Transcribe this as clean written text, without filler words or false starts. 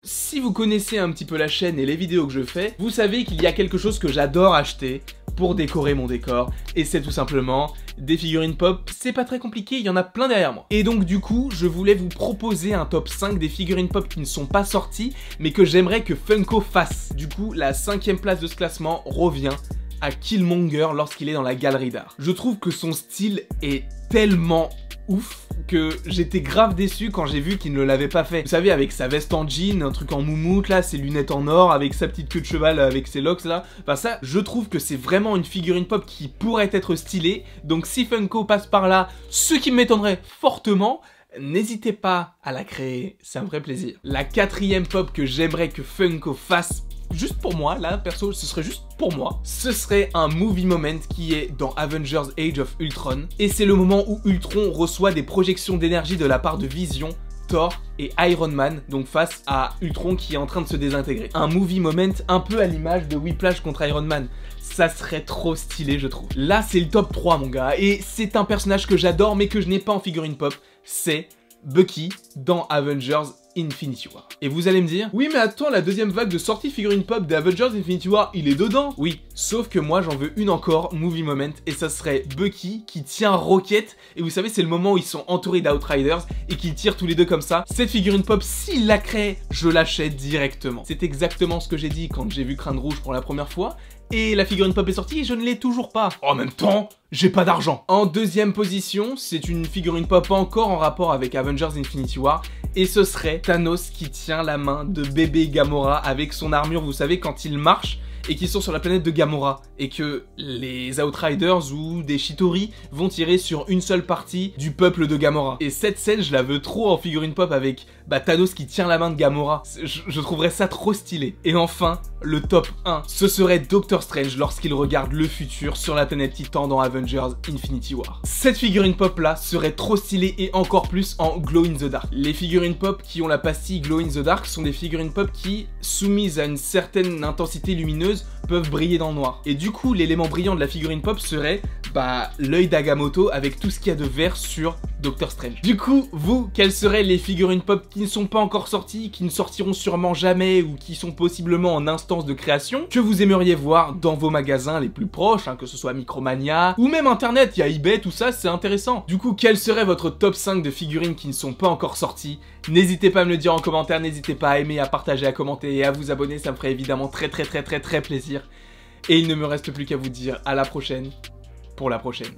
Si vous connaissez un petit peu la chaîne et les vidéos que je fais, vous savez qu'il y a quelque chose que j'adore acheter pour décorer mon décor, et c'est tout simplement des figurines pop. C'est pas très compliqué, il y en a plein derrière moi. Et donc du coup, je voulais vous proposer un top 5 des figurines pop qui ne sont pas sorties, mais que j'aimerais que Funko fasse. Du coup, la 5e place de ce classement revient à Killmonger lorsqu'il est dans la galerie d'art. Je trouve que son style est tellement ouf que j'étais grave déçu quand j'ai vu qu'il ne l'avait pas fait. Vous savez, avec sa veste en jean, un truc en moumoute là, ses lunettes en or, avec sa petite queue de cheval, avec ses locks là. Enfin ça, je trouve que c'est vraiment une figurine pop qui pourrait être stylée. Donc si Funko passe par là, ce qui m'étonnerait fortement, n'hésitez pas à la créer, c'est un vrai plaisir. La 4e pop que j'aimerais que Funko fasse, juste pour moi, là, perso, ce serait juste pour moi. Ce serait un movie moment qui est dans Avengers Age of Ultron. Et c'est le moment où Ultron reçoit des projections d'énergie de la part de Vision, Thor et Iron Man, donc face à Ultron qui est en train de se désintégrer. Un movie moment un peu à l'image de Whiplash contre Iron Man. Ça serait trop stylé, je trouve. Là, c'est le top 3, mon gars. Et c'est un personnage que j'adore, mais que je n'ai pas en figurine pop. C'est Bucky dans Avengers Infinity War. Et vous allez me dire, oui mais attends, la deuxième vague de sortie figurine pop d'Avengers Infinity War, il est dedans. Oui, sauf que moi j'en veux une encore, movie moment, et ça serait Bucky qui tient Rocket, et vous savez c'est le moment où ils sont entourés d'Outriders, et qu'ils tirent tous les deux comme ça. Cette figurine pop, s'il la crée, je l'achète directement. C'est exactement ce que j'ai dit quand j'ai vu Crâne Rouge pour la première fois, et la figurine pop est sortie et je ne l'ai toujours pas. En même temps, j'ai pas d'argent. En 2e position, c'est une figurine pop encore en rapport avec Avengers Infinity War, et ce serait Thanos qui tient la main de bébé Gamora avec son armure, vous savez, quand il marche et qu'ils sont sur la planète de Gamora et que les Outriders ou des Chitauri vont tirer sur une seule partie du peuple de Gamora. Et cette scène, je la veux trop en figurine pop avec Thanos qui tient la main de Gamora. Je trouverais ça trop stylé. Et enfin, le top 1, ce serait Doctor Strange lorsqu'il regarde le futur sur la planète Titan dans Avengers Infinity War. Cette figurine pop là serait trop stylée et encore plus en Glow in the Dark. Les figurines pop qui ont la pastille Glow in the Dark sont des figurines pop qui, soumises à une certaine intensité lumineuse, peuvent briller dans le noir. Et du coup, l'élément brillant de la figurine pop serait l'œil d'Agamotto avec tout ce qu'il y a de vert sur Doctor Strange. Du coup, vous, quelles seraient les figurines pop qui ne sont pas encore sorties, qui ne sortiront sûrement jamais ou qui sont possiblement en instance de création, que vous aimeriez voir dans vos magasins les plus proches, que ce soit Micromania ou même Internet, il y a eBay, tout ça, c'est intéressant. Du coup, quel serait votre top 5 de figurines qui ne sont pas encore sorties? N'hésitez pas à me le dire en commentaire, n'hésitez pas à aimer, à partager, à commenter et à vous abonner, ça me ferait évidemment très plaisir. Et il ne me reste plus qu'à vous dire à la prochaine pour la prochaine.